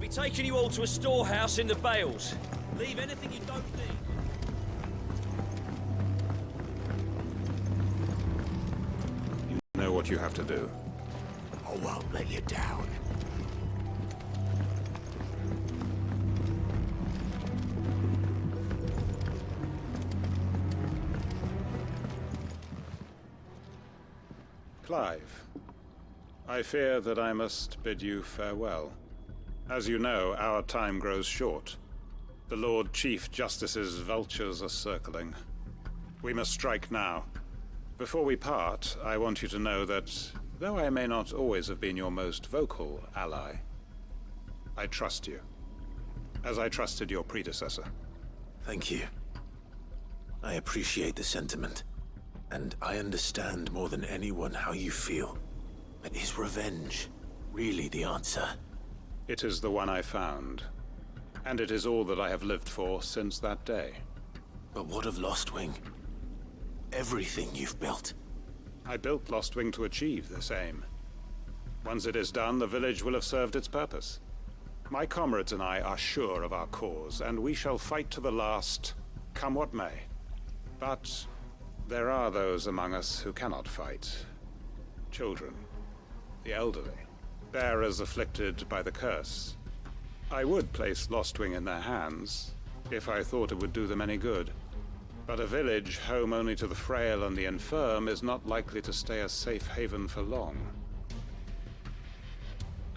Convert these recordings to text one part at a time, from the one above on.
Be taking you all to a storehouse in the Bales. Leave anything you don't need. You know what you have to do. I won't let you down. Clive, I fear that I must bid you farewell. As you know, our time grows short. The Lord Chief Justice's vultures are circling. We must strike now. Before we part, I want you to know that, though I may not always have been your most vocal ally, I trust you, as I trusted your predecessor. Thank you. I appreciate the sentiment, and I understand more than anyone how you feel. But is revenge really the answer? It is the one I found, and it is all that I have lived for since that day. But what of Lostwing? Everything you've built. I built Lostwing to achieve this aim. Once it is done, the village will have served its purpose. My comrades and I are sure of our cause, and we shall fight to the last, come what may. But there are those among us who cannot fight. Children, the elderly, bearers afflicted by the curse. I would place Lostwing in their hands, if I thought it would do them any good. But a village home only to the frail and the infirm is not likely to stay a safe haven for long.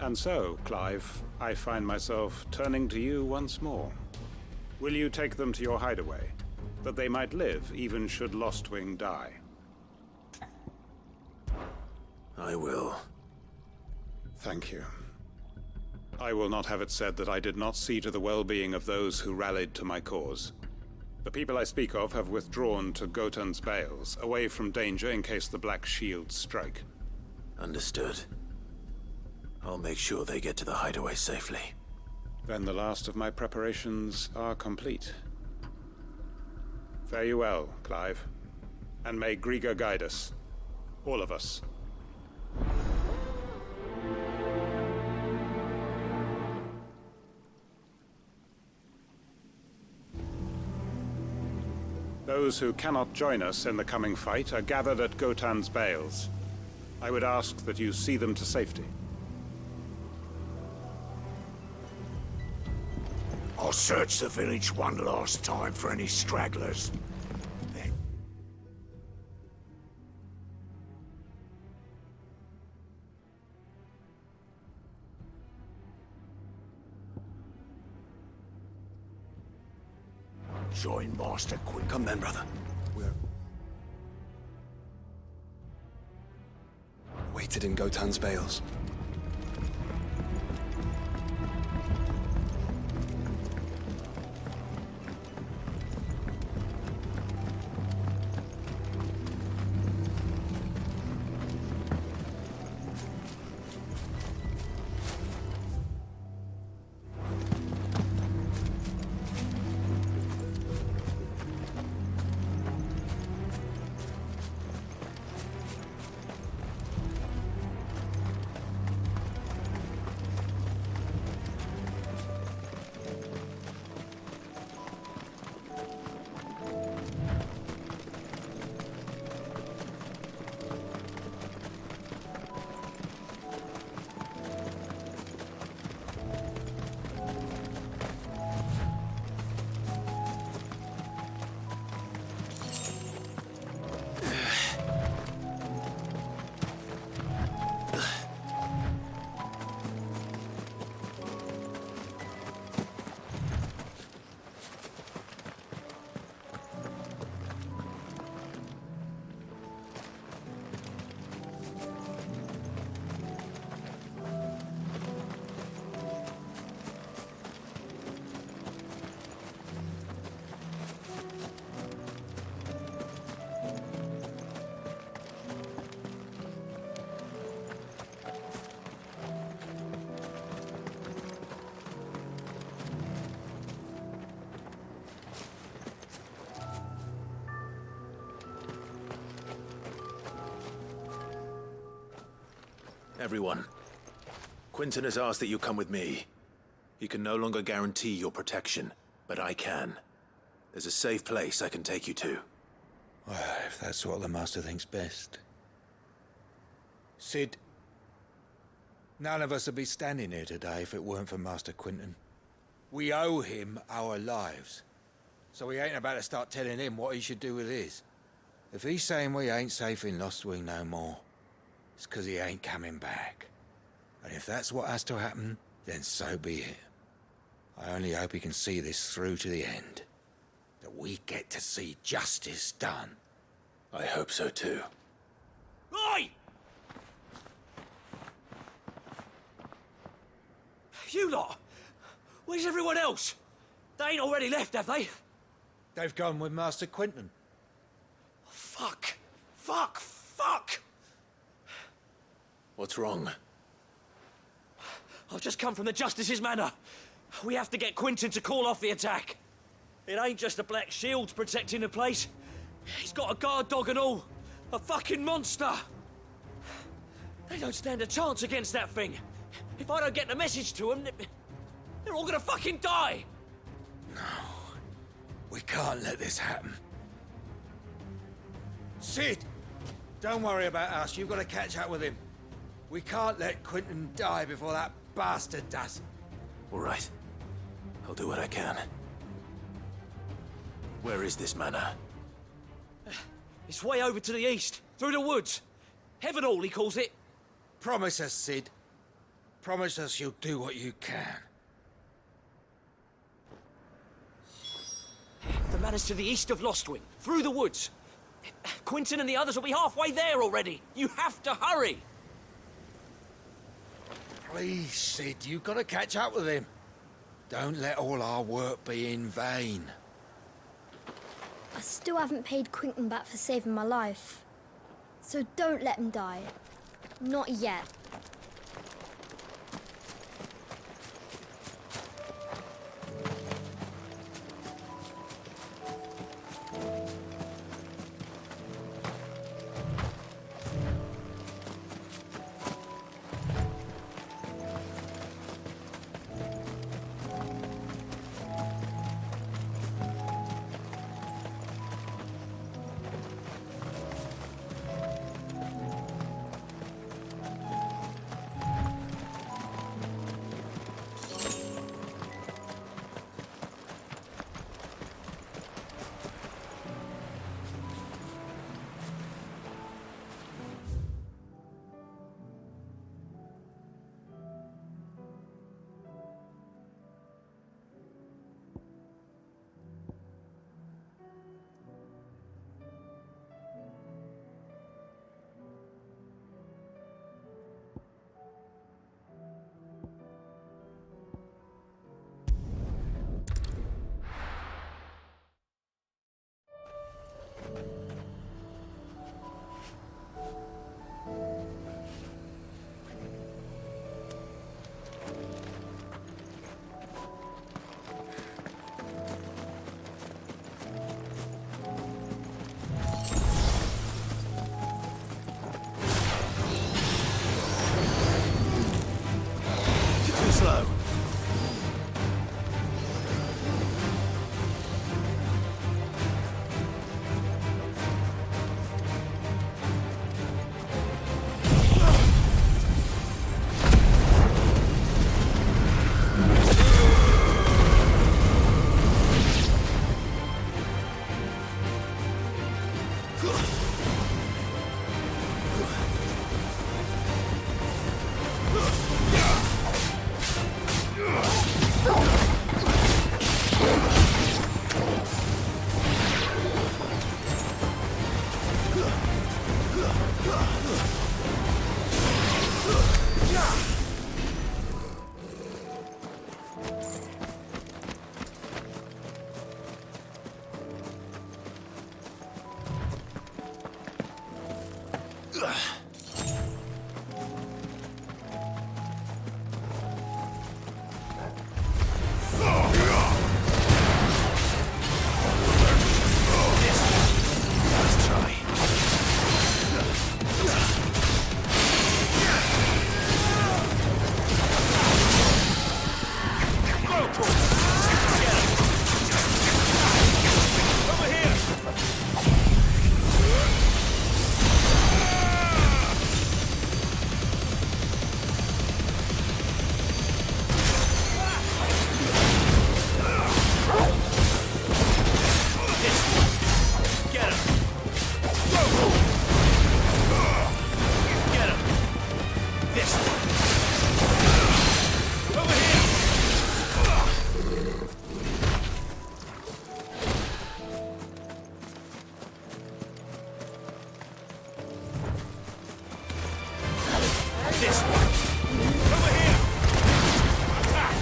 And so, Clive, I find myself turning to you once more. Will you take them to your hideaway, that they might live even should Lostwing die? I will. Thank you. I will not have it said that I did not see to the well-being of those who rallied to my cause. The people I speak of have withdrawn to Gotan's Bales, away from danger in case the Black Shields strike. Understood. I'll make sure they get to the hideaway safely. Then the last of my preparations are complete. Fare you well, Clive. And may Griga guide us. All of us. Those who cannot join us in the coming fight are gathered at Gotan's Bales. I would ask that you see them to safety. I'll search the village one last time for any stragglers. Then join Master quick. Come then, brother. We're waited in Gotan's Bales. Everyone, Quinton has asked that you come with me. He can no longer guarantee your protection, but I can. There's a safe place I can take you to. Well, if that's what the Master thinks best. Sid, none of us would be standing here today if it weren't for Master Quinton. We owe him our lives. So we ain't about to start telling him what he should do with his. If he's saying we ain't safe in Lost Wing no more, it's 'cause he ain't coming back. And if that's what has to happen, then so be it. I only hope he can see this through to the end. That we get to see justice done. I hope so too. Oi! You lot! Where's everyone else? They ain't already left, have they? They've gone with Master Quinton. Fuck! Fuck! Fuck! What's wrong? I've just come from the Justice's manor. We have to get Quinton to call off the attack. It ain't just the Black Shields protecting the place. He's got a guard dog and all. A fucking monster. They don't stand a chance against that thing. If I don't get the message to them, they're all gonna fucking die. No. We can't let this happen. Sid! Don't worry about us. You've got to catch up with him. We can't let Quinton die before that bastard does. All right. I'll do what I can. Where is this manor? It's way over to the east, through the woods. Heavenhall, he calls it. Promise us, Sid. Promise us you'll do what you can. The manor's to the east of Lostwing, through the woods. Quinton and the others will be halfway there already. You have to hurry. Please, Sid, you've got to catch up with him. Don't let all our work be in vain. I still haven't paid Quinton back for saving my life. So don't let him die. Not yet. This one. Over here! Attack!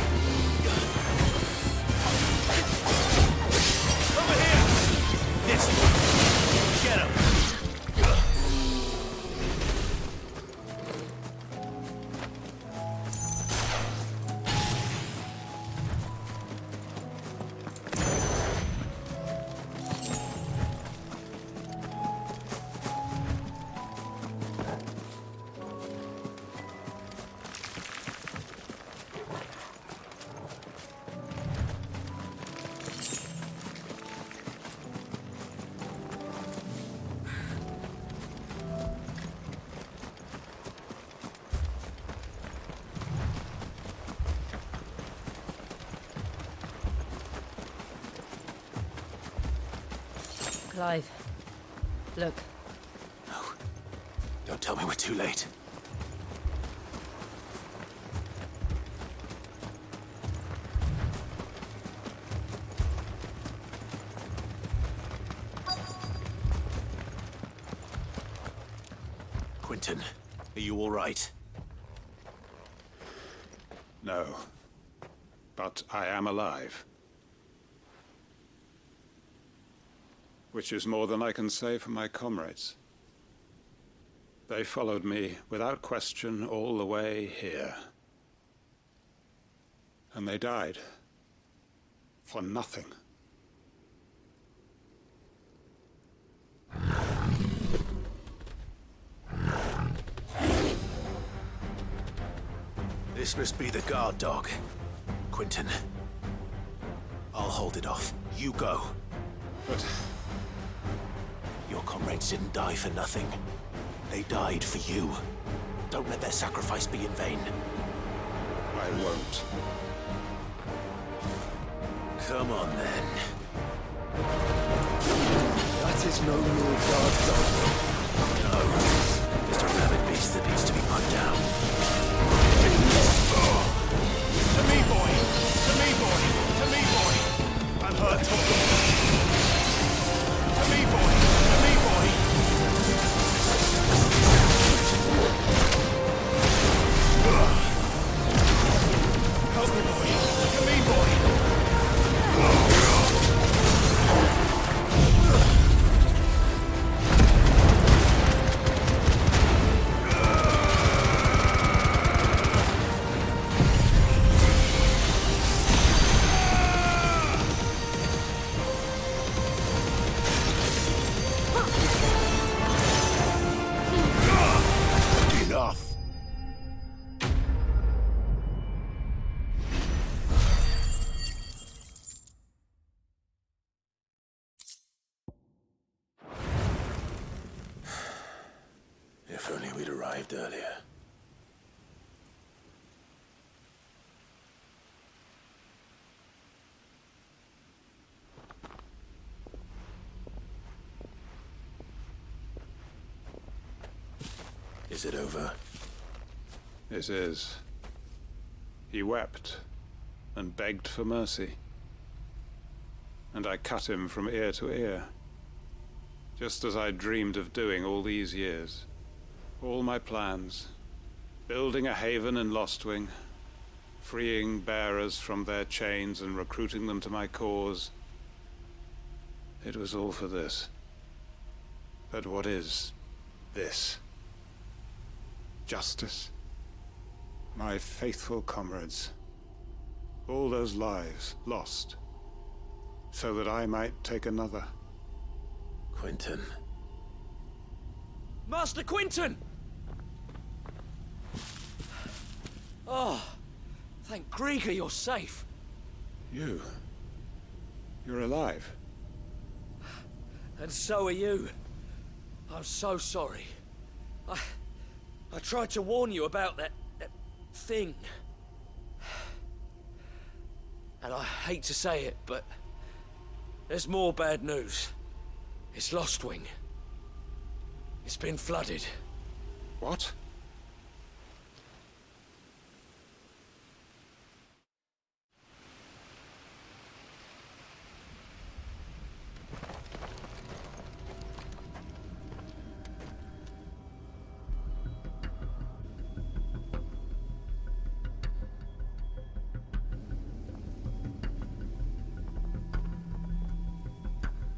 Over here! This one. Get him! Clive, look. No. Don't tell me we're too late. Quentin, are you all right? No. But I am alive. Which is more than I can say for my comrades. They followed me without question all the way here. And they died. For nothing. This must be the guard dog. Quentin. I'll hold it off. You go. But your comrades didn't die for nothing. They died for you. Don't let their sacrifice be in vain. I won't. Come on, then. That is no mere guard dog. No. Just a rabid beast that needs to be put down. To me, boy! To me, boy! To me, boy! I'm hurt, talking. To me, boy! To me, boy! Help me, boy! To me, boy! Enough! If only we'd arrived earlier. Is it over? It is. He wept and begged for mercy. And I cut him from ear to ear. Just as I dreamed of doing all these years. All my plans. Building a haven in Lostwing. Freeing bearers from their chains and recruiting them to my cause. It was all for this. But what is this? Justice? My faithful comrades. All those lives lost. So that I might take another. Quentin. Master Quinton! Oh, thank Grieger you're safe. You? You're alive? And so are you. I'm so sorry. I tried to warn you about that thing. And I hate to say it, but there's more bad news. It's Lostwing. It's been flooded. What?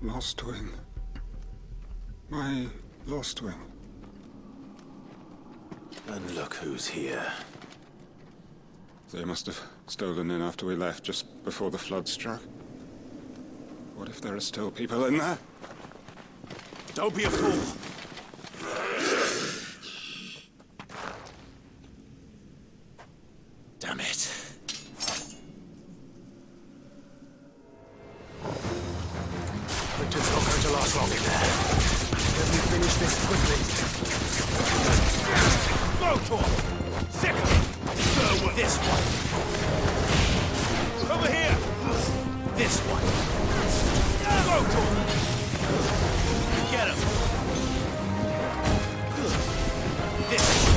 Lost wing. My lost wing. And look who's here. They must have stolen in after we left, just before the flood struck. What if there are still people in there? Don't be a fool. Damn it. Quinton's not going to last long in there. Let me finish this quickly. Motor! Second! Third one! This one! Over here! This one! Motor! Get him! This one!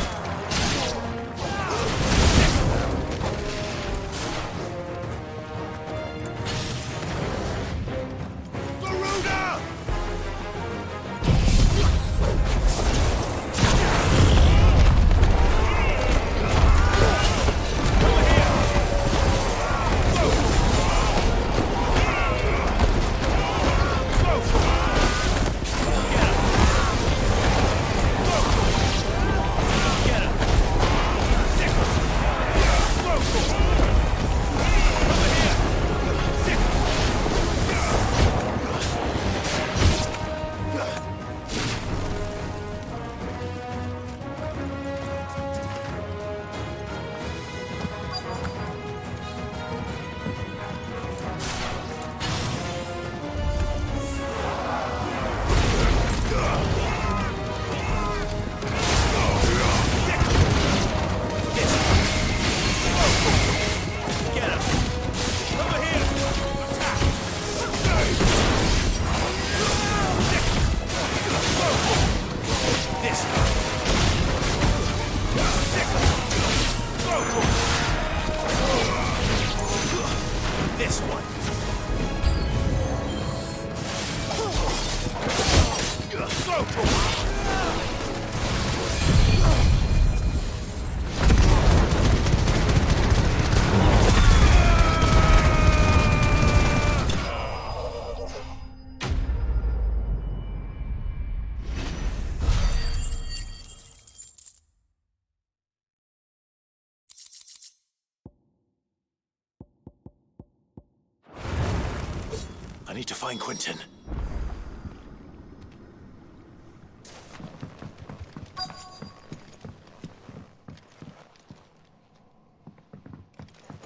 I need to find Quinton.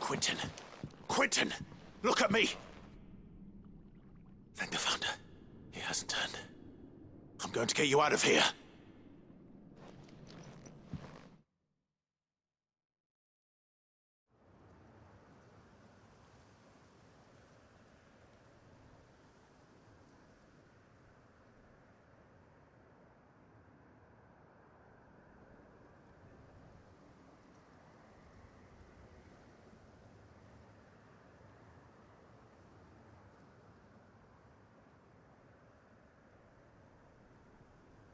Quinton! Quinton! Look at me! Thank the Founder. He hasn't turned. I'm going to get you out of here.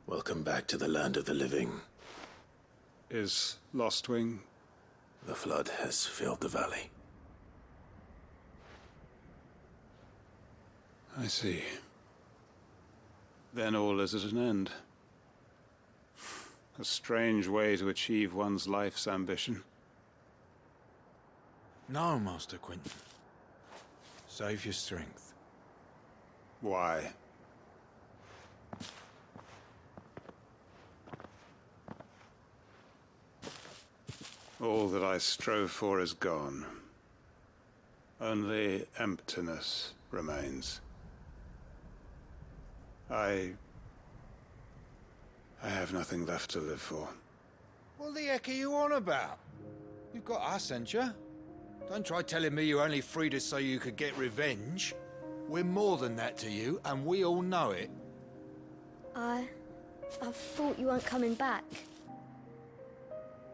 Welcome back to the land of the living. Is Lost Wing? The flood has filled the valley. I see. Then all is at an end. A strange way to achieve one's life's ambition. No, Master Quinton. Save your strength. Why? All that I strove for is gone. Only emptiness remains. I have nothing left to live for. What the heck are you on about? You've got us, ain't you? Don't try telling me you're only freed us so you could get revenge. We're more than that to you, and we all know it. I thought you weren't coming back.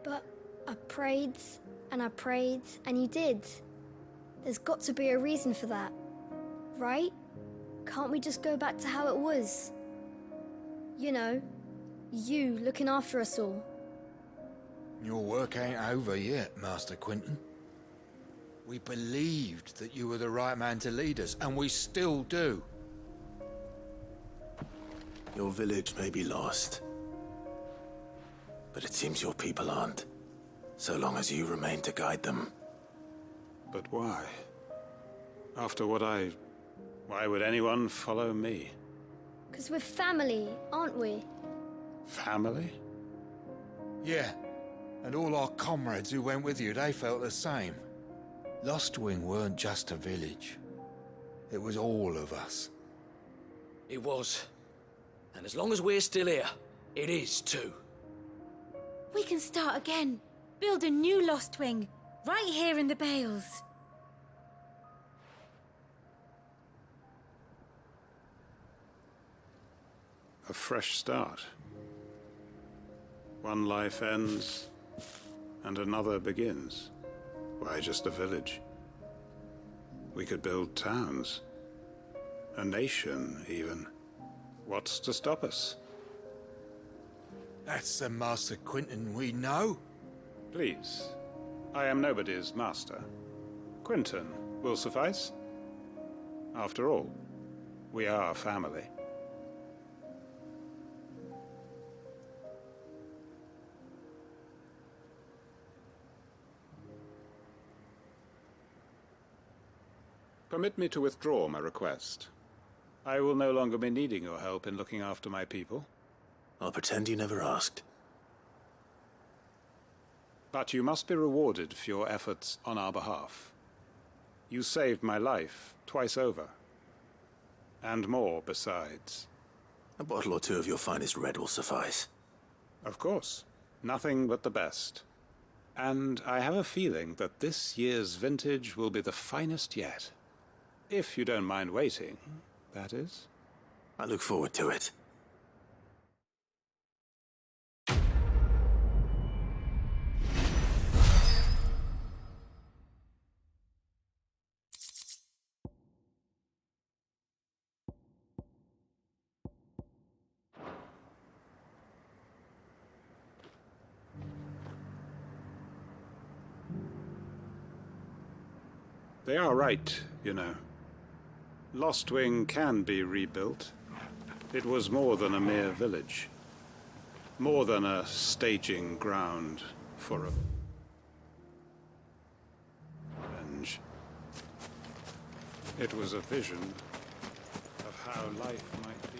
But I prayed, and you did. There's got to be a reason for that, right? Can't we just go back to how it was? You know, you looking after us all. Your work ain't over yet, Master Quinton. We believed that you were the right man to lead us, and we still do. Your village may be lost, but it seems your people aren't, so long as you remain to guide them. But why? After what why would anyone follow me? 'Cause we're family, aren't we? Family? Yeah, and all our comrades who went with you, they felt the same. Lostwing weren't just a village. It was all of us. It was. And as long as we're still here, it is too. We can start again. Build a new Lost Wing, right here in the Bales. A fresh start. One life ends, and another begins. Why just a village? We could build towns. A nation, even. What's to stop us? That's the Master Quentin we know. Please. I am nobody's master. Quentin will suffice. After all, we are family. Permit me to withdraw my request. I will no longer be needing your help in looking after my people. I'll pretend you never asked. But you must be rewarded for your efforts on our behalf. You saved my life twice over. And more besides. A bottle or two of your finest red will suffice. Of course. Nothing but the best. And I have a feeling that this year's vintage will be the finest yet. If you don't mind waiting, that is. I look forward to it. They are right, you know. Lostwing can be rebuilt. It was more than a mere village. More than a staging ground for a revenge. It was a vision of how life might be.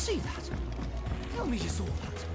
see that? Tell me you saw that.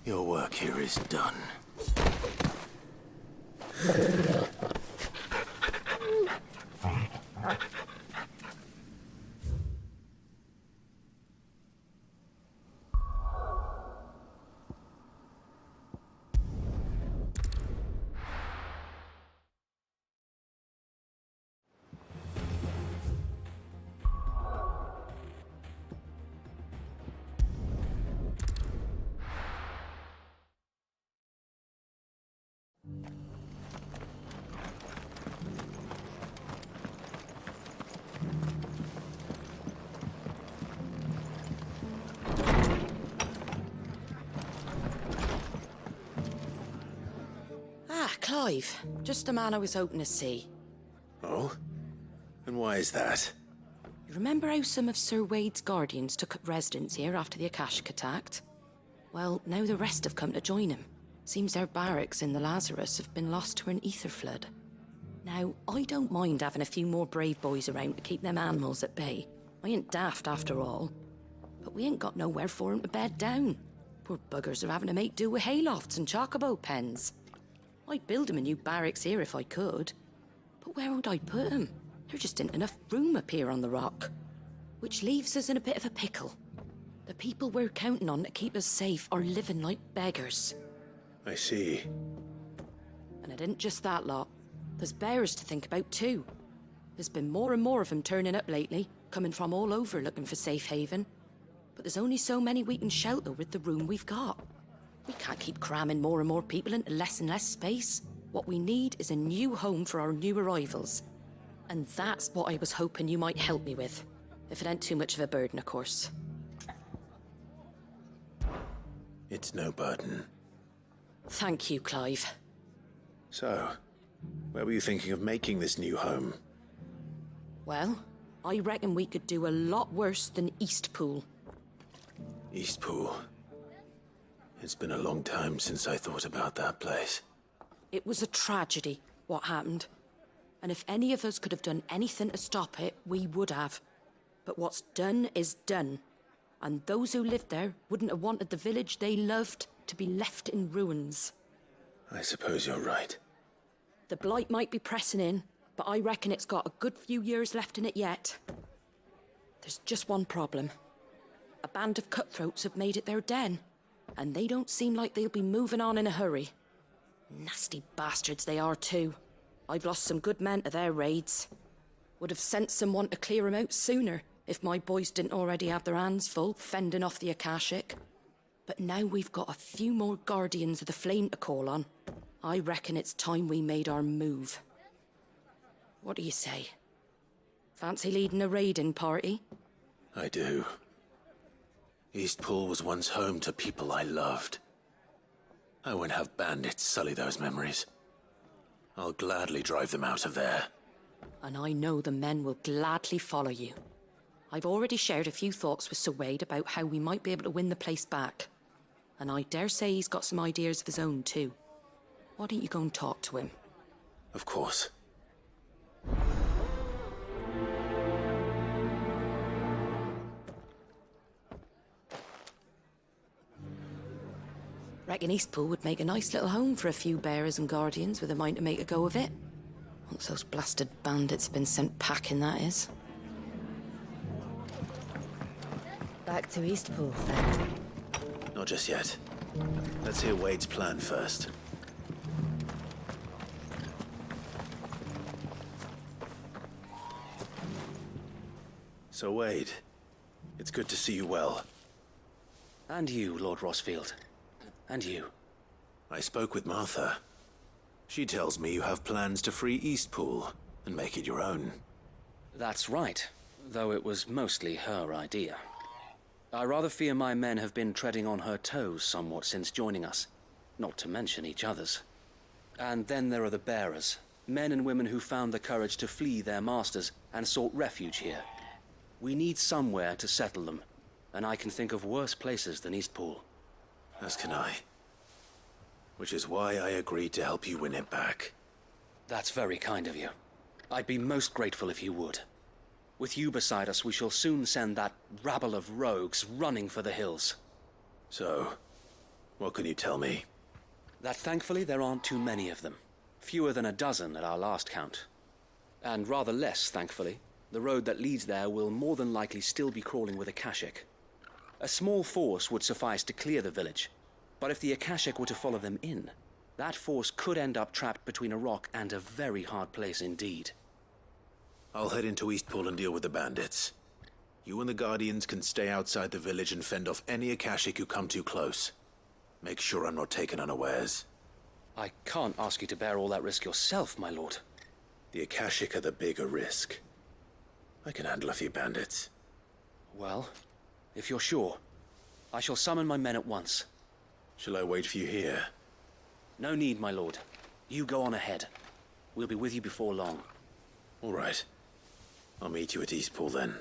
Your work here is done. Clive, just the man I was hoping to see. Oh? And why is that? You remember how some of Sir Wade's guardians took up residence here after the Akashic attacked? Well, now the rest have come to join him. Seems their barracks in the Lazarus have been lost to an ether flood. Now, I don't mind having a few more brave boys around to keep them animals at bay. I ain't daft after all. But we ain't got nowhere for 'em to bed down. Poor buggers are having to make do with haylofts and chocobo pens. I'd build 'em a new barracks here if I could. But where would I put 'em? There just ain't enough room up here on the rock. Which leaves us in a bit of a pickle. The people we're counting on to keep us safe are living like beggars. I see. And it isn't just that lot. There's bears to think about too. There's been more and more of them turning up lately, coming from all over looking for safe haven. But there's only so many we can shelter with the room we've got. We can't keep cramming more and more people into less and less space. What we need is a new home for our new arrivals. And that's what I was hoping you might help me with. If it ain't too much of a burden, of course. It's no burden. Thank you, Clive. So, where were you thinking of making this new home? Well, I reckon we could do a lot worse than Eastpool. Eastpool. It's been a long time since I thought about that place. It was a tragedy, what happened. And if any of us could have done anything to stop it, we would have. But what's done is done. And those who lived there wouldn't have wanted the village they loved to be left in ruins. I suppose you're right. The blight might be pressing in, but I reckon it's got a good few years left in it yet. There's just one problem. A band of cutthroats have made it their den, and they don't seem like they'll be moving on in a hurry. Nasty bastards they are too. I've lost some good men to their raids. Would have sent someone to clear 'em out sooner if my boys didn't already have their hands full fending off the Akashic. But now we've got a few more guardians of the flame to call on. I reckon it's time we made our move. What do you say? Fancy leading a raiding party? I do. Eastpool was once home to people I loved. I won't have bandits sully those memories. I'll gladly drive them out of there. And I know the men will gladly follow you. I've already shared a few thoughts with Sir Wade about how we might be able to win the place back. And I dare say he's got some ideas of his own too. Why don't you go and talk to him? Of course. Reckon Eastpool would make a nice little home for a few bearers and guardians with a mind to make a go of it. Once those blasted bandits have been sent packing, that is. Back to Eastpool, then. Not just yet. Let's hear Wade's plan first. So, Wade, it's good to see you well. And you, Lord Rossfield. And you. I spoke with Martha. She tells me you have plans to free Eastpool and make it your own. That's right, though it was mostly her idea. I rather fear my men have been treading on her toes somewhat since joining us, not to mention each other's. And then there are the bearers, men and women who found the courage to flee their masters and sought refuge here. We need somewhere to settle them, and I can think of worse places than Eastpool. As can I. Which is why I agreed to help you win it back. That's very kind of you. I'd be most grateful if you would. With you beside us, we shall soon send that rabble of rogues running for the hills. So, what can you tell me? That thankfully there aren't too many of them. Fewer than a dozen at our last count. And rather less, thankfully. The road that leads there will more than likely still be crawling with Akashic. A small force would suffice to clear the village. But if the Akashic were to follow them in, that force could end up trapped between a rock and a very hard place indeed. I'll head into Eastpool and deal with the bandits. You and the Guardians can stay outside the village and fend off any Akashic who come too close. Make sure I'm not taken unawares. I can't ask you to bear all that risk yourself, my lord. The Akashic are the bigger risk. I can handle a few bandits. Well, if you're sure, I shall summon my men at once. Shall I wait for you here? No need, my lord. You go on ahead. We'll be with you before long. All right. I'll meet you at Eastpool then.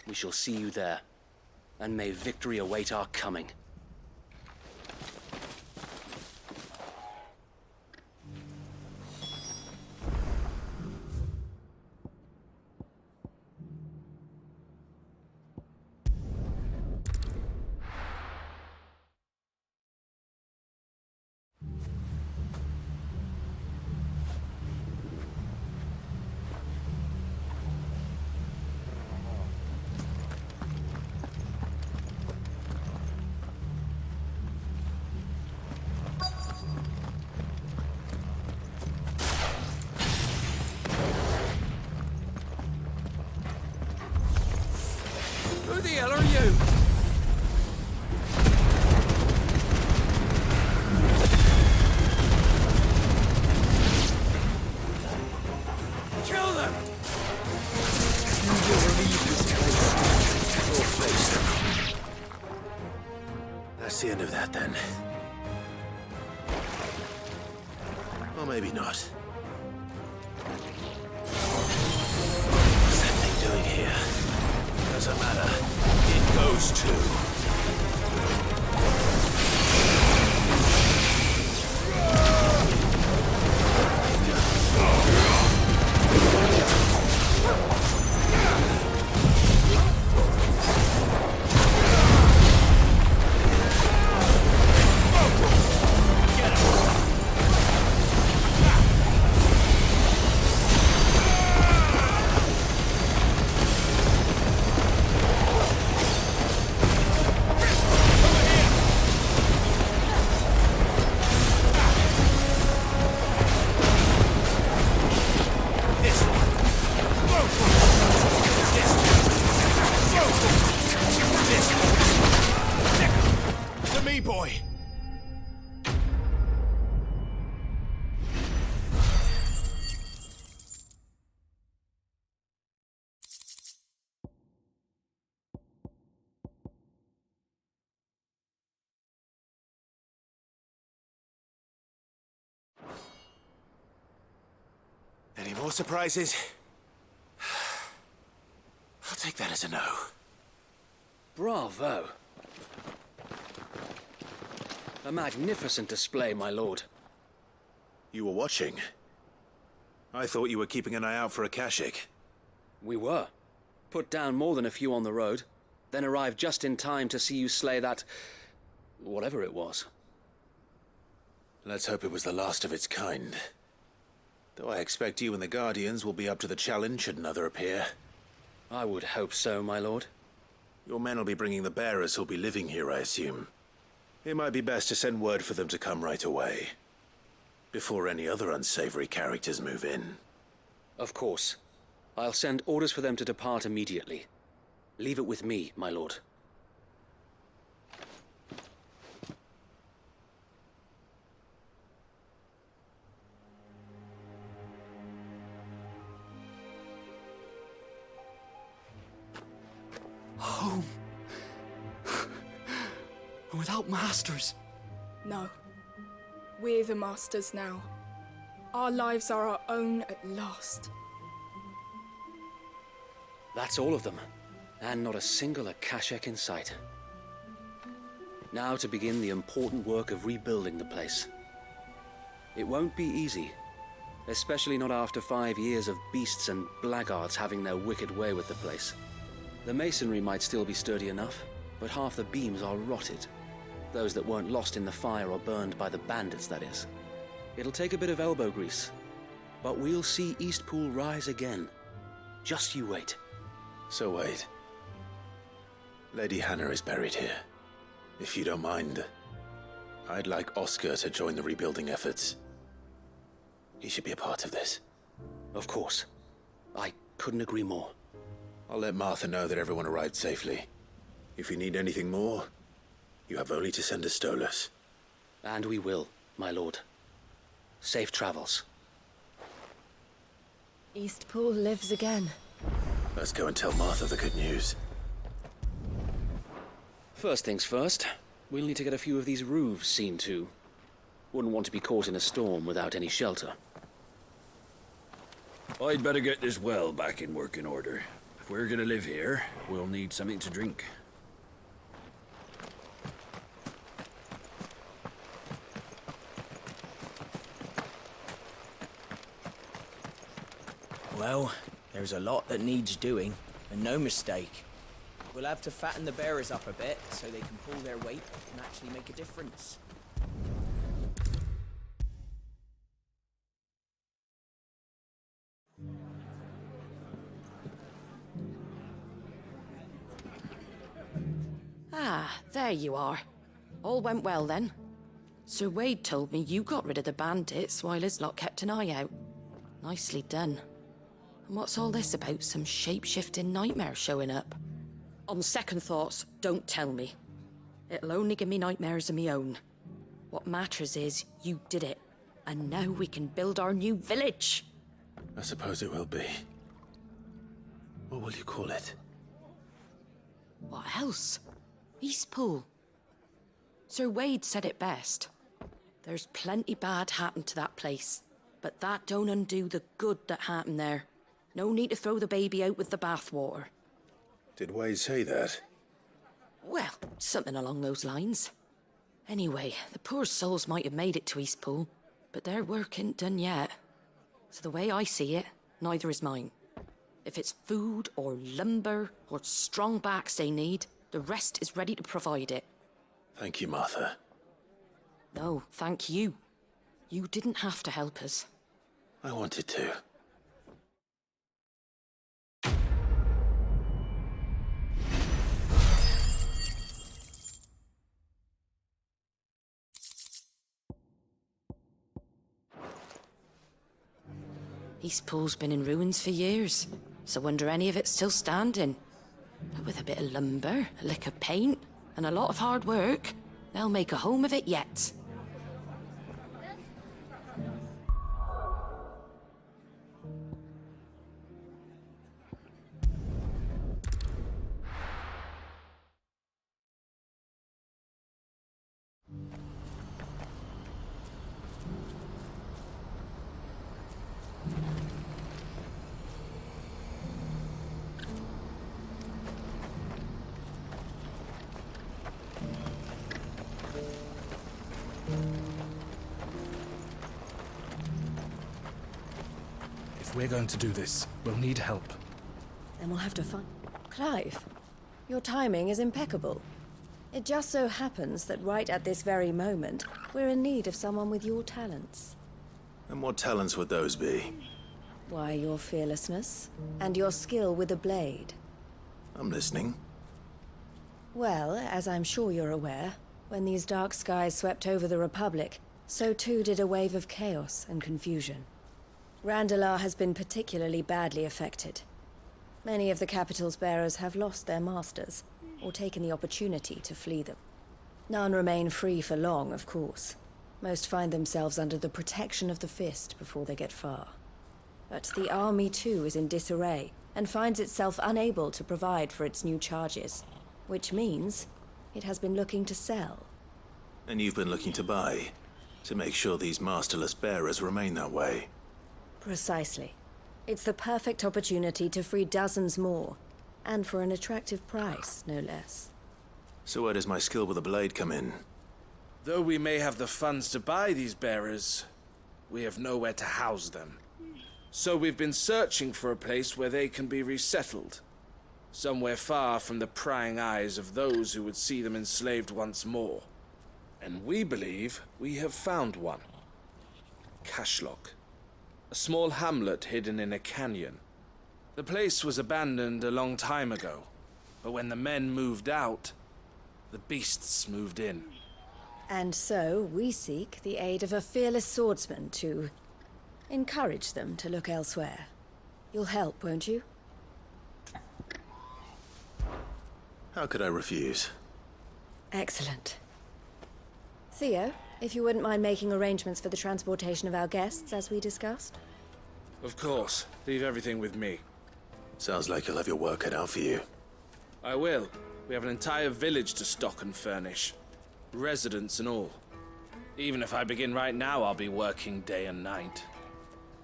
We shall see you there, and may victory await our coming. Who the hell are you? Kill them! You will leave this place or face them. That's the end of that, then. Or maybe not. What's that thing doing here? Doesn't matter. It goes too. Any more surprises? I'll take that as a no. Bravo. A magnificent display, my lord. You were watching. I thought you were keeping an eye out for a Kashik. We were. Put down more than a few on the road, then arrived just in time to see you slay that... whatever it was. Let's hope it was the last of its kind. Though I expect you and the Guardians will be up to the challenge should another appear. I would hope so, my lord. Your men will be bringing the bearers who'll be living here, I assume. It might be best to send word for them to come right away, before any other unsavory characters move in. Of course. I'll send orders for them to depart immediately. Leave it with me, my lord. Home. Without masters. No. We're the masters now. Our lives are our own at last. That's all of them. And not a single Akashek in sight. Now to begin the important work of rebuilding the place. It won't be easy. Especially not after 5 years of beasts and blackguards having their wicked way with the place. The masonry might still be sturdy enough, but half the beams are rotted. Those that weren't lost in the fire or burned by the bandits, that is. It'll take a bit of elbow grease, but we'll see Eastpool rise again. Just you wait. So wait. Lady Hannah is buried here. If you don't mind, I'd like Oscar to join the rebuilding efforts. He should be a part of this. Of course. I couldn't agree more. I'll let Martha know that everyone arrived safely. If you need anything more, you have only to send a Stolas. And we will, my lord. Safe travels. Eastpool lives again. Let's go and tell Martha the good news. First things first, we'll need to get a few of these roofs seen to. Wouldn't want to be caught in a storm without any shelter. I'd better get this well back in working order. If we're gonna live here, we'll need something to drink. Well, there's a lot that needs doing, and no mistake. We'll have to fatten the bearers up a bit so they can pull their weight and actually make a difference. Ah, there you are. All went well then. Sir Wade told me you got rid of the bandits while his lot kept an eye out. Nicely done. And what's all this about some shape-shifting nightmare showing up? On second thoughts, don't tell me. It'll only give me nightmares of me own. What matters is you did it, and now we can build our new village. I suppose it will be. What will you call it? What else? Eastpool. Sir Wade said it best. There's plenty bad happened to that place, but that don't undo the good that happened there. No need to throw the baby out with the bathwater. Did Wade say that? Well, something along those lines. Anyway, the poor souls might have made it to Eastpool, but their work ain't done yet. So the way I see it, neither is mine. If it's food or lumber or strong backs they need, the rest is ready to provide it. Thank you, Martha. No, thank you. You didn't have to help us. I wanted to. Eastpool's been in ruins for years, so wonder any of it's still standing. But with a bit of lumber, a lick of paint, and a lot of hard work, they'll make a home of it yet. If we're going to do this, we'll need help. Then we'll have to find... Clive, your timing is impeccable. It just so happens that right at this very moment, we're in need of someone with your talents. And what talents would those be? Why, your fearlessness, and your skill with a blade. I'm listening. Well, as I'm sure you're aware, when these dark skies swept over the Republic, so too did a wave of chaos and confusion. Randalar has been particularly badly affected. Many of the capital's bearers have lost their masters, or taken the opportunity to flee them. None remain free for long, of course. Most find themselves under the protection of the Fist before they get far. But the army too is in disarray, and finds itself unable to provide for its new charges. Which means it has been looking to sell. And you've been looking to buy, to make sure these masterless bearers remain that way. Precisely. It's the perfect opportunity to free dozens more, and for an attractive price, no less. So where does my skill with a blade come in? Though we may have the funds to buy these bearers, we have nowhere to house them. So we've been searching for a place where they can be resettled. Somewhere far from the prying eyes of those who would see them enslaved once more. And we believe we have found one. Cashlock. A small hamlet hidden in a canyon. The place was abandoned a long time ago, but when the men moved out, the beasts moved in. And so we seek the aid of a fearless swordsman to encourage them to look elsewhere. You'll help, won't you? How could I refuse? Excellent. Theo, if you wouldn't mind making arrangements for the transportation of our guests, as we discussed. Of course. Leave everything with me. Sounds like you'll have your work cut out for you. I will. We have an entire village to stock and furnish. Residents and all. Even if I begin right now, I'll be working day and night.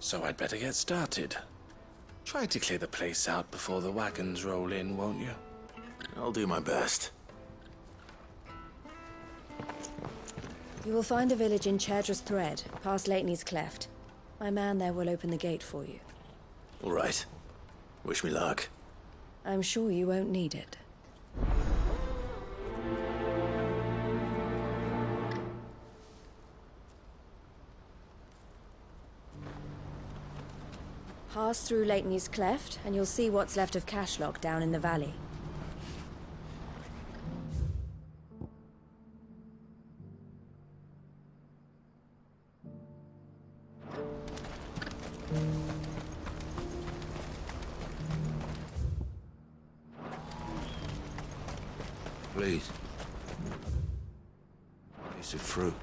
So I'd better get started. Try to clear the place out before the wagons roll in, won't you? I'll do my best. You will find a village in Chaidra's Thread, past Leitney's Cleft. My man there will open the gate for you. All right. Wish me luck. I'm sure you won't need it. Pass through Leitney's Cleft, and you'll see what's left of Cashlock down in the valley. Please. Piece of fruit.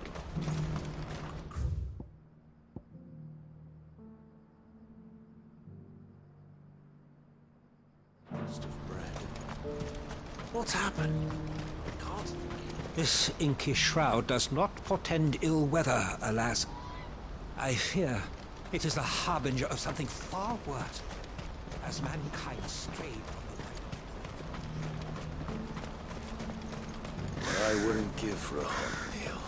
Crust of bread. What's happened? This inky shroud does not portend ill weather, alas. I fear it is the harbinger of something far worse, as mankind strayed from the light. I wouldn't give for a hot meal.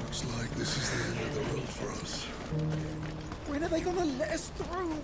Looks like this is the end of the road for us. When are they gonna let us through?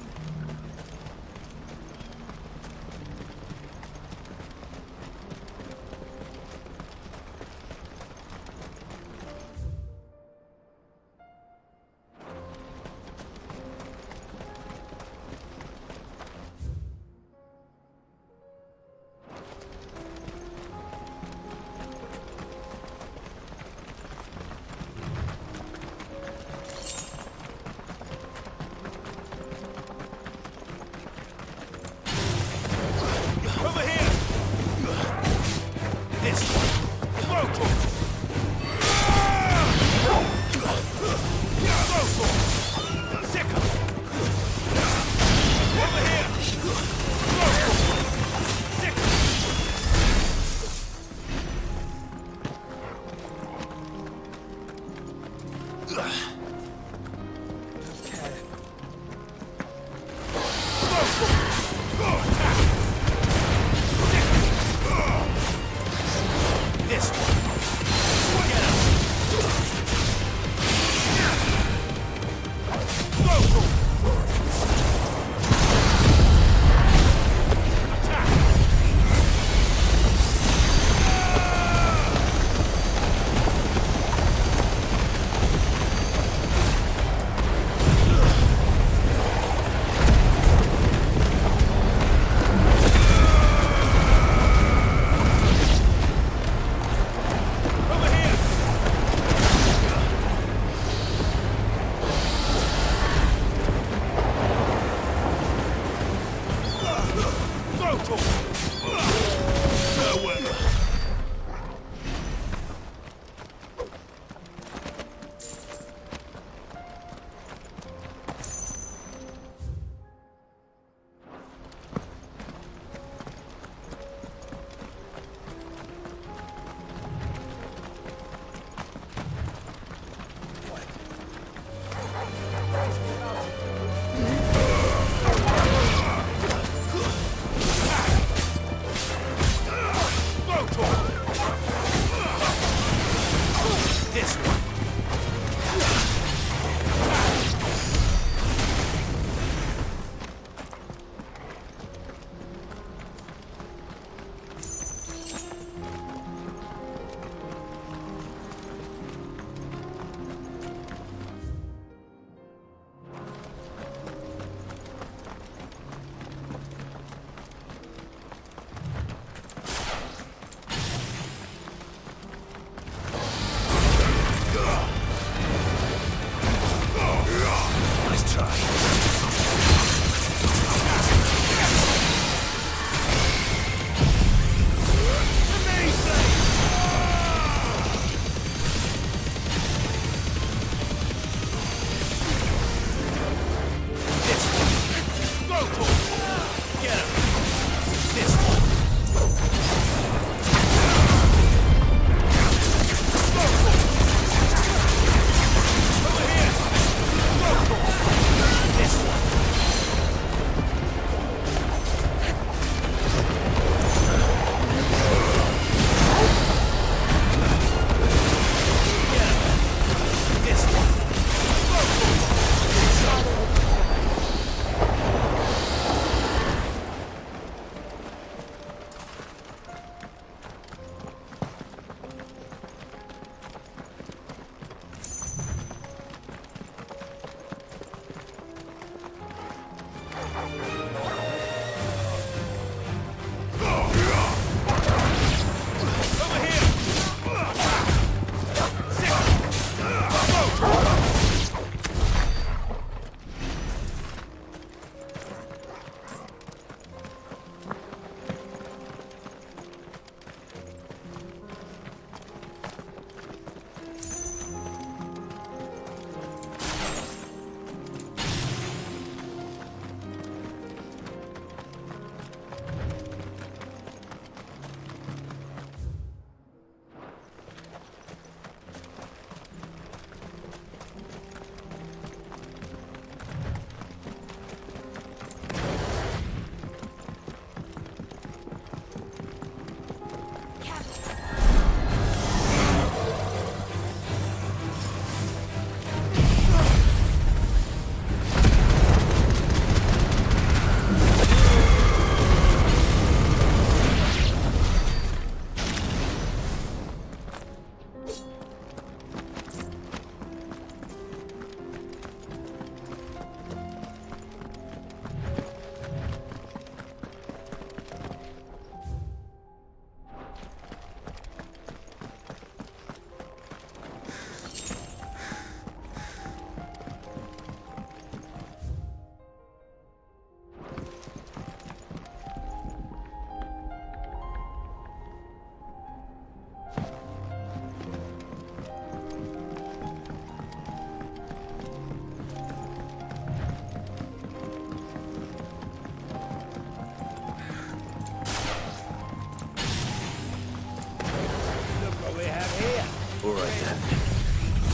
right then.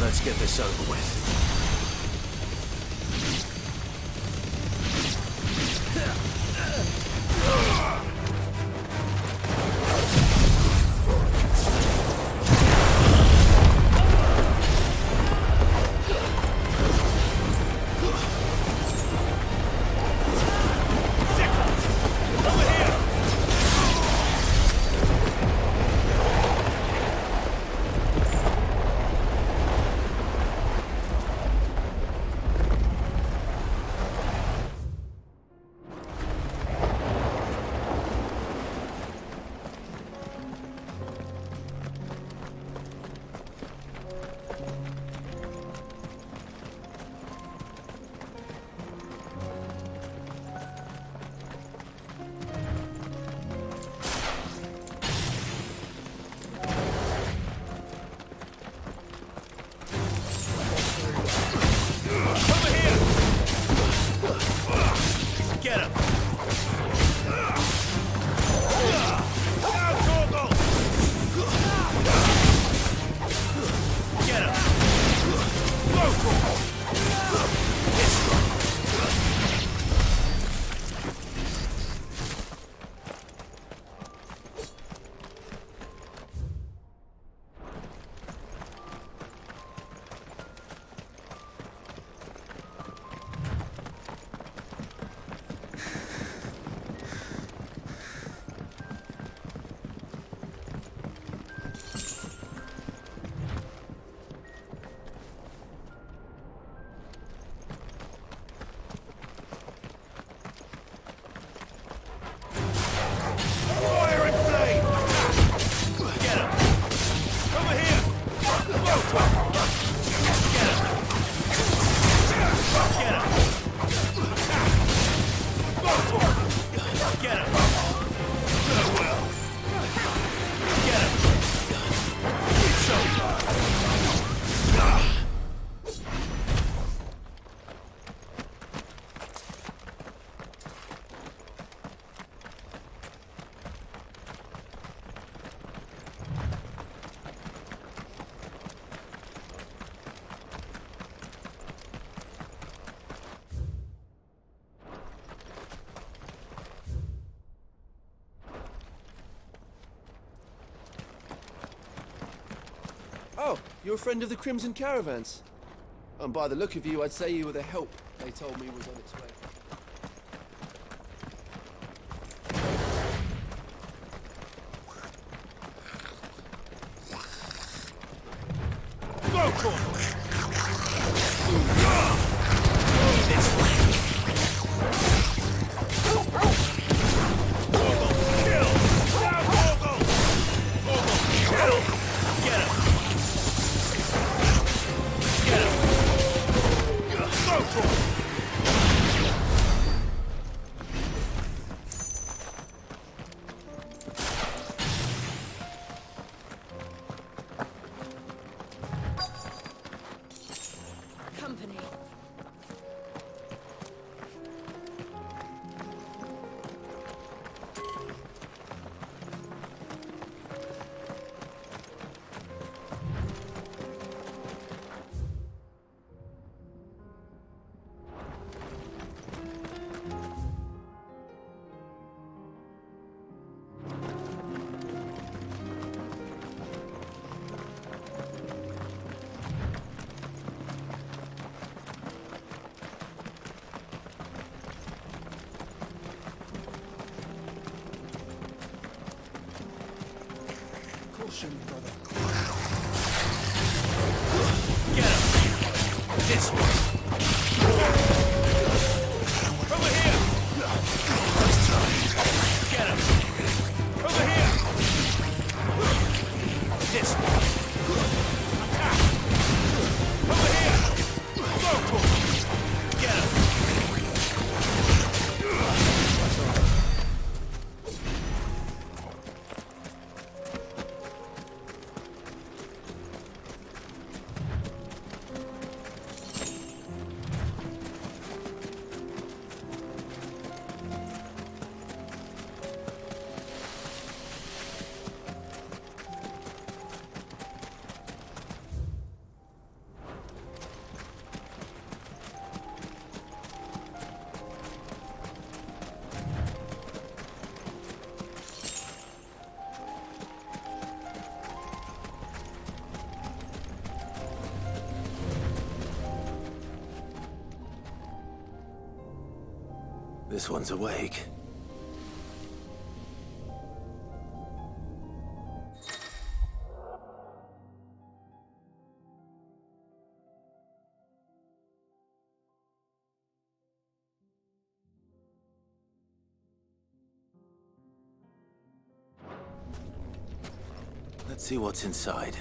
Let's get this over with. Oh, you're a friend of the Crimson Caravans. And by the look of you, I'd say you were the help they told me was on its way. This one's awake. Let's see what's inside.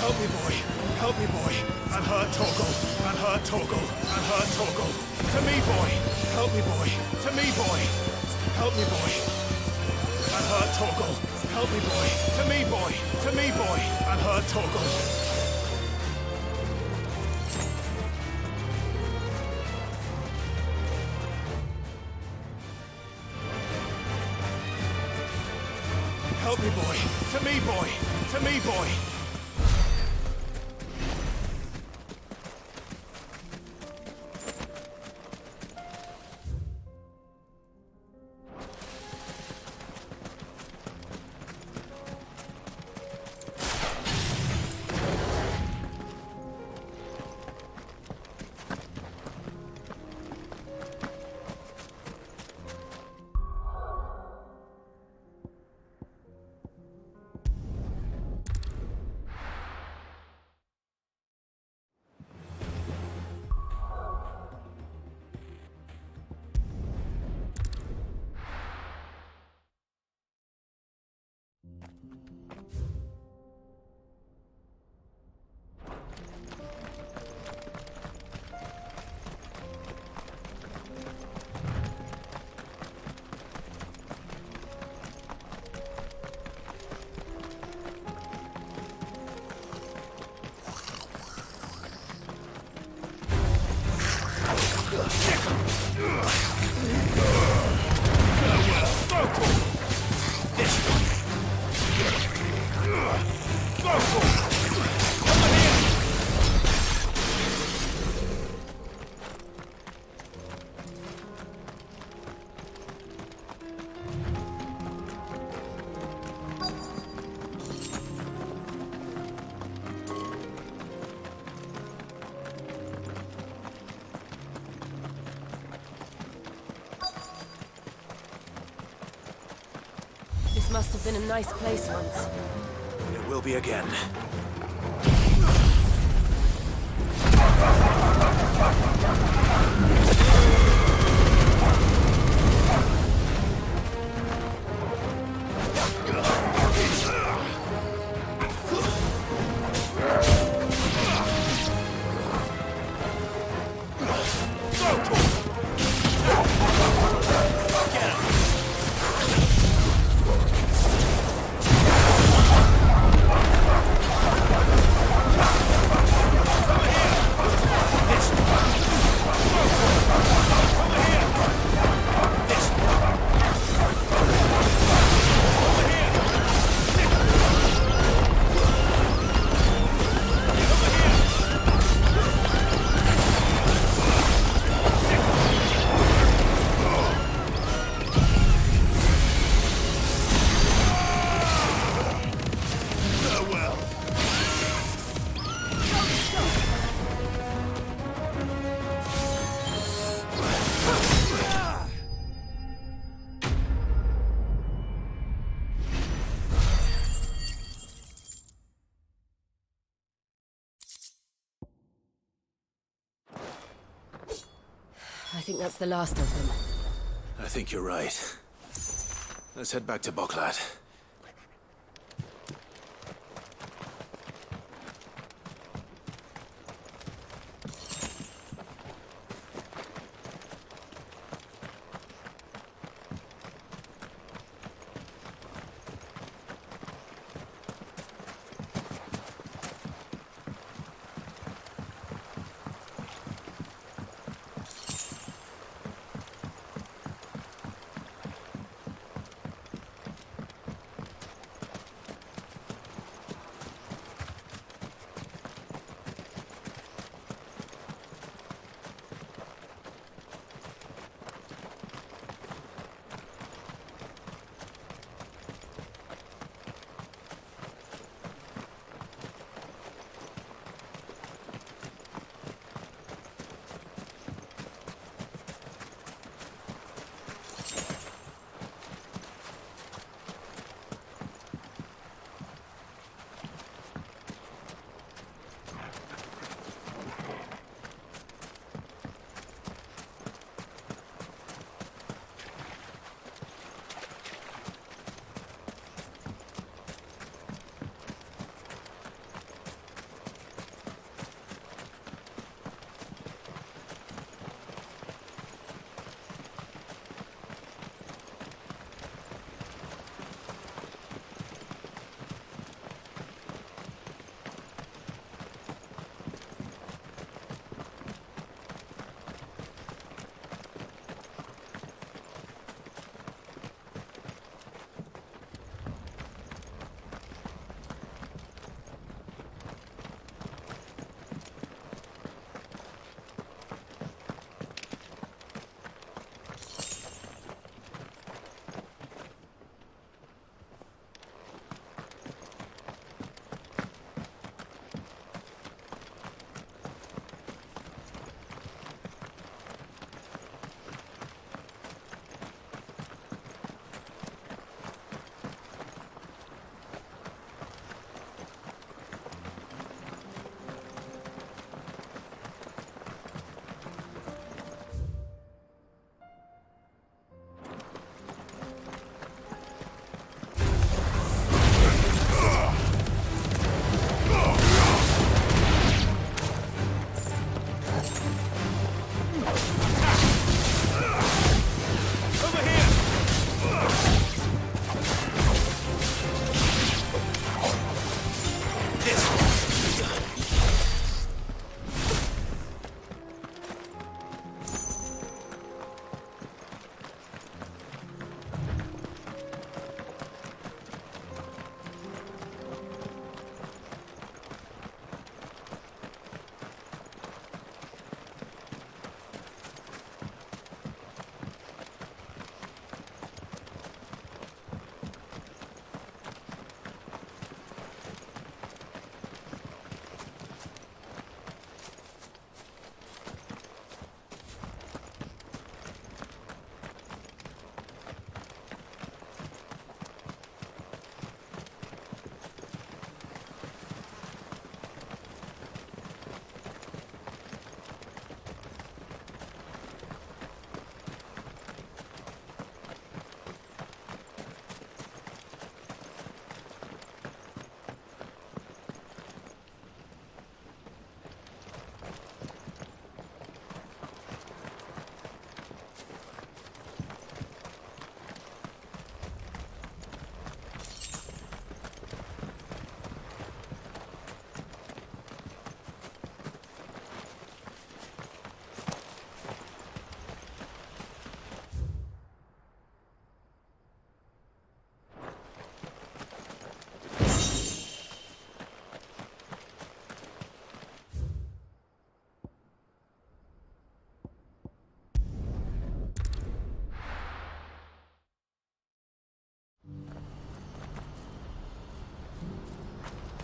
Help me, boy. Help me, boy. I'm hurt, Torgal. I'm hurt, Torgal. I'm hurt, Torgal. To me, boy. Help me, boy. To me, boy. Help me, boy. I'm hurt, Torgal. Help me, boy. To me, boy. To me, boy. I'm hurt, Torgal. Help me, boy. To me, boy. To me, boy. This must have been a nice place once. It will be again. I think that's the last of them. I think you're right. Let's head back to Boklat.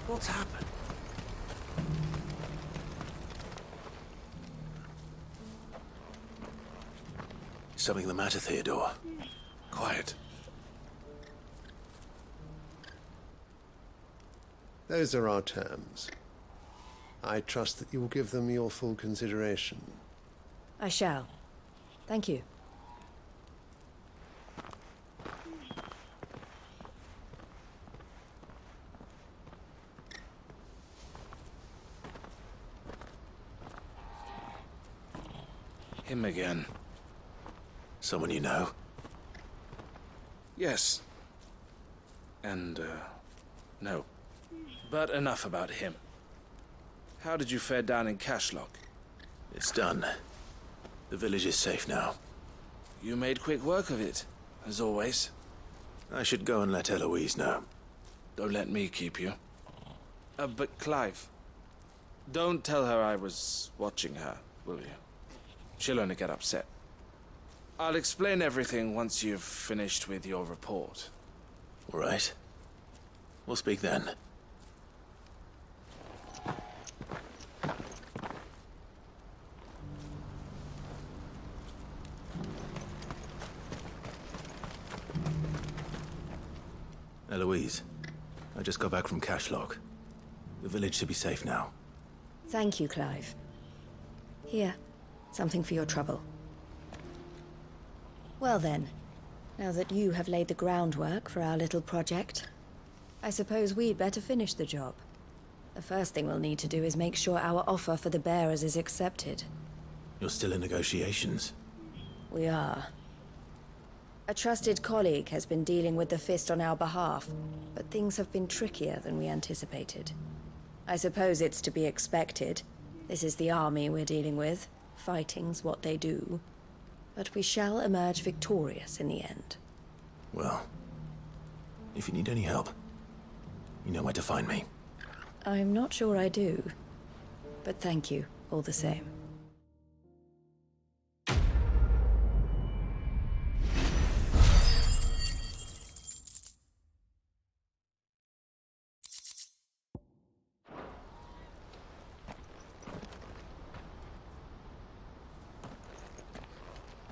What's happened? Something the matter, Theodore? Quiet. Those are our terms. I trust that you will give them your full consideration. I shall. Thank you. Him again. Someone you know? Yes. And, no. But enough about him. How did you fare down in Cashlock? It's done. The village is safe now. You made quick work of it, as always. I should go and let Eloise know. Don't let me keep you. But Clive, don't tell her I was watching her, will you? She'll only get upset. I'll explain everything once you've finished with your report. All right. We'll speak then. Eloise, I just got back from Cashlock. The village should be safe now. Thank you, Clive. Here, something for your trouble. Well then, now that you have laid the groundwork for our little project, I suppose we'd better finish the job. The first thing we'll need to do is make sure our offer for the bearers is accepted. You're still in negotiations? We are. A trusted colleague has been dealing with the Fist on our behalf, but things have been trickier than we anticipated. I suppose it's to be expected. This is the army we're dealing with. Fighting's what they do. But we shall emerge victorious in the end. Well, if you need any help, you know where to find me. I'm not sure I do. But thank you, all the same.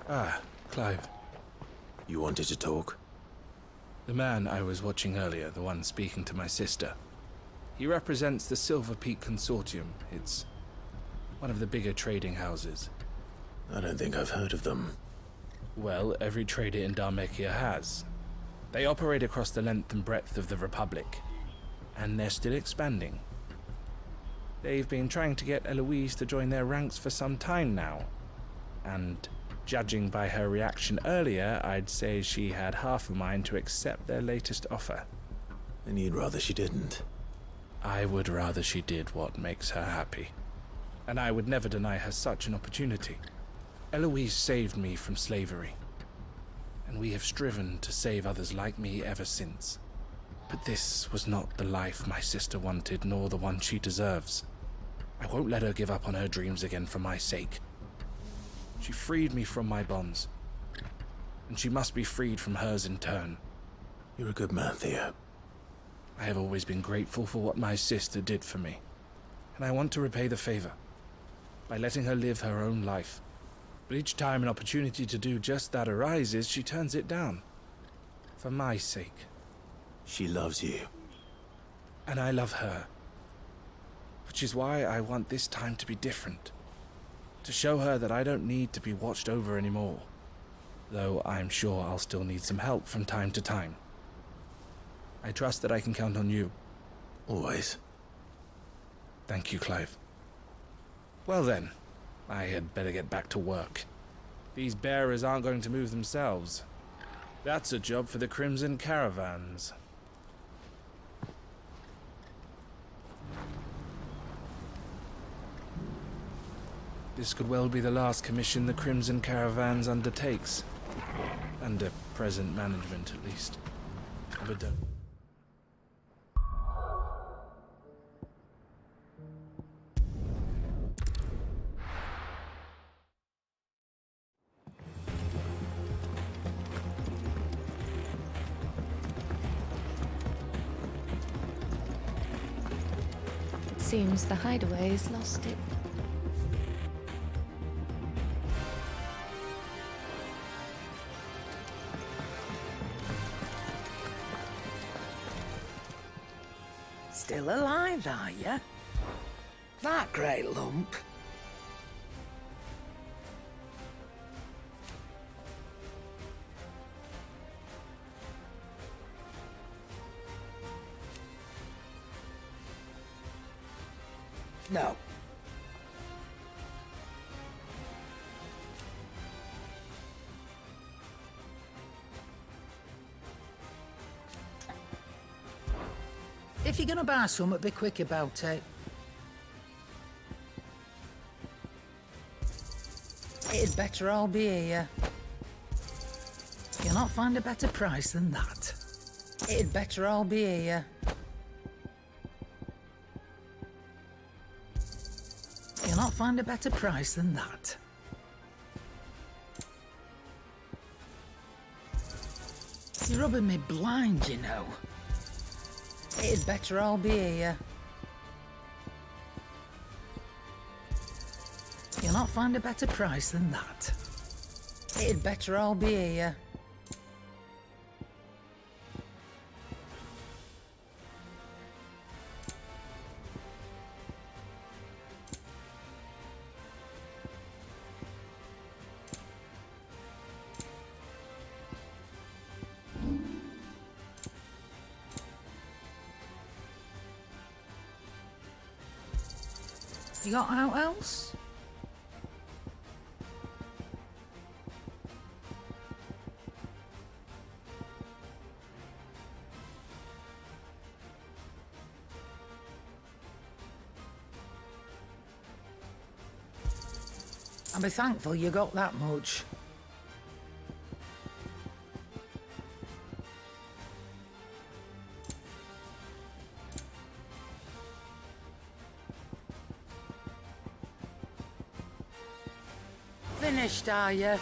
Ah, Clive. You wanted to talk? The man I was watching earlier, the one speaking to my sister. He represents the Silver Peak Consortium. It's one of the bigger trading houses. I don't think I've heard of them. Well, every trader in Dharmekia has. They operate across the length and breadth of the Republic, and they're still expanding. They've been trying to get Eloise to join their ranks for some time now, and judging by her reaction earlier, I'd say she had half a mind to accept their latest offer. And you'd rather she didn't? I would rather she did what makes her happy. And I would never deny her such an opportunity. Eloise saved me from slavery, and we have striven to save others like me ever since. But this was not the life my sister wanted, nor the one she deserves. I won't let her give up on her dreams again for my sake. She freed me from my bonds, and she must be freed from hers in turn. You're a good man, Theo. I have always been grateful for what my sister did for me, and I want to repay the favor by letting her live her own life. But each time an opportunity to do just that arises, she turns it down. For my sake. She loves you. And I love her. Which is why I want this time to be different. To show her that I don't need to be watched over anymore. Though I'm sure I'll still need some help from time to time. I trust that I can count on you. Always. Thank you, Clive. Well then, I had better get back to work. These bearers aren't going to move themselves. That's a job for the Crimson Caravans. This could well be the last commission the Crimson Caravans undertakes. Under present management, at least. But don't... Seems the hideaway has lost it. Still alive, are you? That great lump. No. If you're gonna buy some, be quick about it. It'd better all be here. You'll not find a better price than that. It'd better all be here. You'll not find a better price than that. You're rubbing me blind, you know. It'd better all be here. You'll not find a better price than that. It'd better all be here. You got out else? I'll be thankful you got that much. Finished, are you?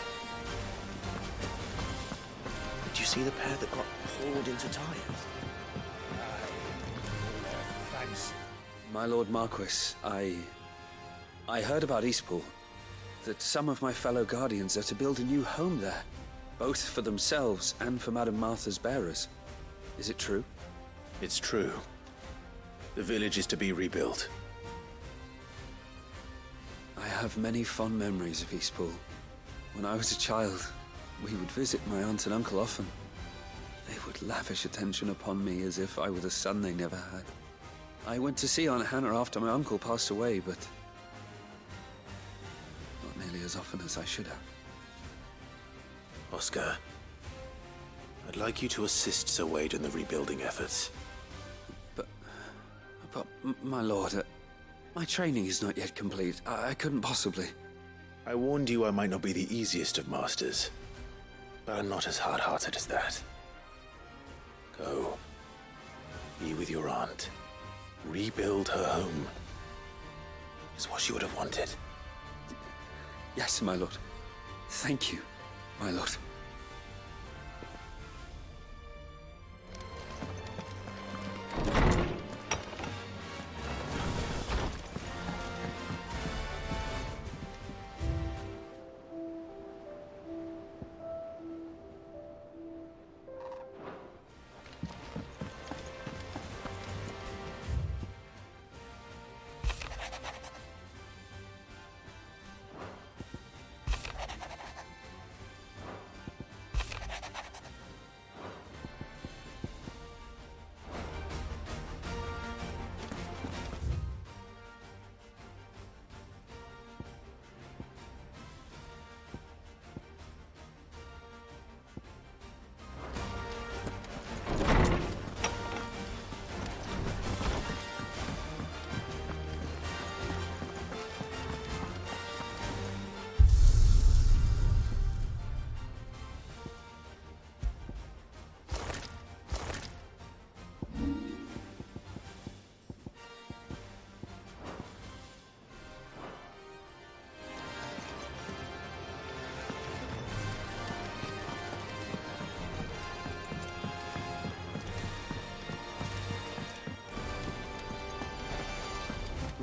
Did you see the pair that got hauled into tires? Thanks. My Lord Marquis, I heard about Eastpool. That some of my fellow Guardians are to build a new home there. Both for themselves and for Madame Martha's bearers. Is it true? It's true. The village is to be rebuilt. I have many fond memories of Eastpool. When I was a child, we would visit my aunt and uncle often. They would lavish attention upon me as if I were the son they never had. I went to see Aunt Hannah after my uncle passed away, but not nearly as often as I should have. Oscar, I'd like you to assist Sir Wade in the rebuilding efforts. But my lord, my training is not yet complete. I couldn't possibly. I warned you I might not be the easiest of masters, but I'm not as hard-hearted as that. Go. Be with your aunt. Rebuild her home. Is what she would have wanted. Yes, my lord. Thank you, my lord.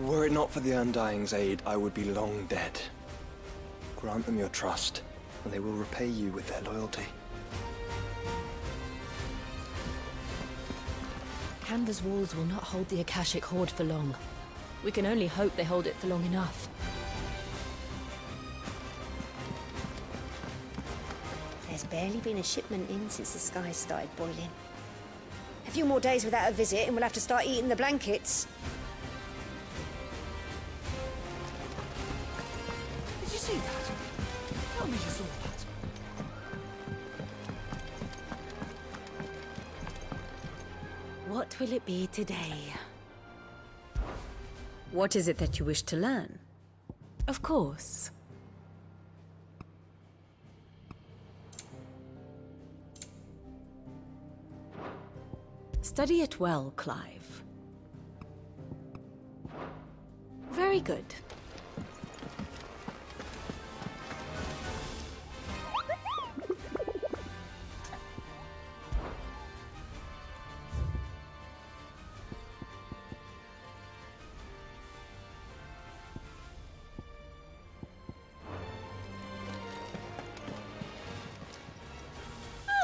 Were it not for the Undying's aid, I would be long dead. Grant them your trust, and they will repay you with their loyalty. Canva's walls will not hold the Akashic Horde for long. We can only hope they hold it for long enough. There's barely been a shipment in since the skies started boiling. A few more days without a visit and we'll have to start eating the blankets. Did you see that? Tell me you saw that. What will it be today? What is it that you wish to learn? Of course. Study it well, Clive. Very good.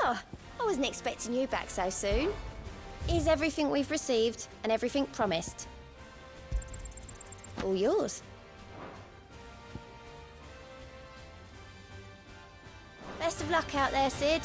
Oh, I wasn't expecting you back so soon. Here's everything we've received and everything promised. All yours. Best of luck out there, Sid.